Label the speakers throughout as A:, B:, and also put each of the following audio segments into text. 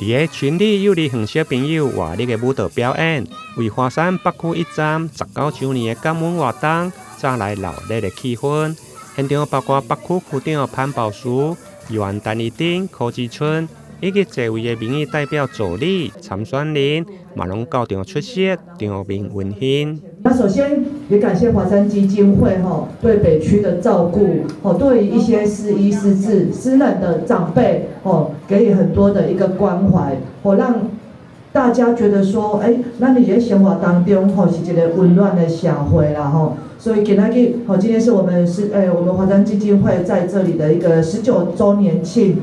A: 在群裡有的黃色朋友活力的舞蹈表演，為華山北區一站19周年的感恩活動帶來熱烈的氣氛。現場包括北區區長潘寶書、議員陳一丁、柯志春以及多位的民意代表助理、參選人，嘛攏到場出席，場面溫馨。
B: 那首先也感謝華山基金會對北區的照顧，對一些失醫失智、失能的長輩給予很多的一個關懷，讓大家覺得說，咱在生活當中是一個溫暖的社會啦。所以今天是我們華山基金會在這裡的一個19週年慶。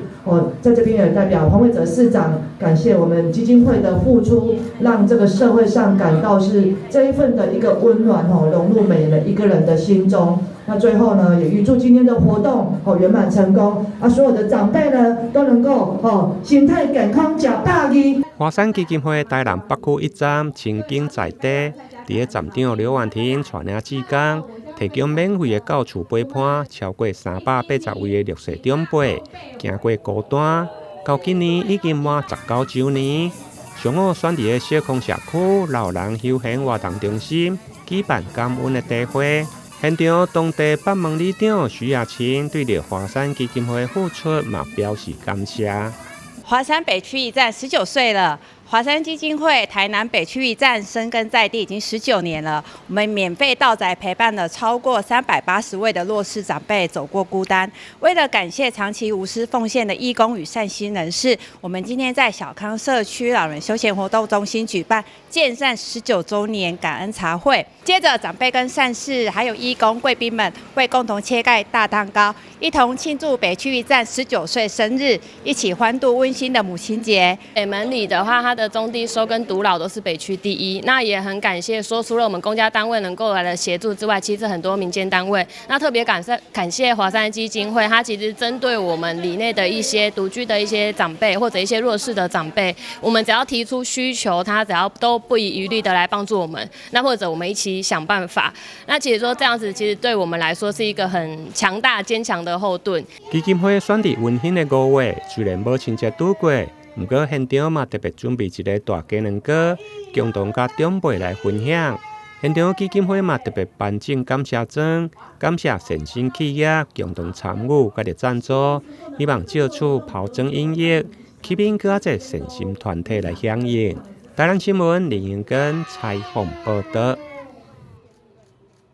B: 在這邊也代表黃偉哲市長感謝我們基金會的付出，讓這個社會上感到是這一份的一個溫暖融入每一個人的心中。那最後呢，也預祝今天的活動圓滿成功，所有的長輩呢都能夠心態健康吃飽去。
A: 華山基金會台南北區一站情景在地，在站長劉婉婷帶領志工，提供免費的到厝陪伴超過380位的弱勢長輩，行過孤單。到今年已經滿19周年，上午選在的小康社區老人休閒活動中心舉辦感恩的大會，現場當地北門里長徐亞青對着華山基金會付出嘛表示感謝。
C: 華山北區一站19歲了。華山基金會台南北區一站深耕在地已經19年了，我們免費到宅陪伴了超過380位的弱勢長輩走過孤單。為了感謝長期無私奉獻的義工與善心人士，我們今天在小康社區老人休閒活動中心舉辦建善19週年感恩茶會。接着，長輩跟善事還有義工貴賓們會共同切蓋大蛋糕，一同慶祝北區一站19歲生日，一起歡度溫馨的母親節。
D: 北門里的話，它的中低收跟獨老都是北區第一，那也很感謝說，除了我們公家單位能夠來的協助之外，其實很多民間單位，那特別感謝華山基金會，它其實針對我們里內的一些獨居的一些長輩或者一些弱勢的長輩，我們只要提出需求，它只要都不遺餘力的來幫助我們，那或者我們一起想辦法，那其實說這樣子，其實對我們來說是一個很強大堅強的後盾。
A: 基金會選在溫馨的5月，雖然無親戚度過。不過現場嘛特別準備一個大雞卵糕，共同甲長輩來分享。現場基金會嘛特別頒贈感謝狀，感謝善心企業共同參與甲的贊助，希望借此拋磚引玉，吸引各個善心團體來響應。台南新聞林榮根採訪報道。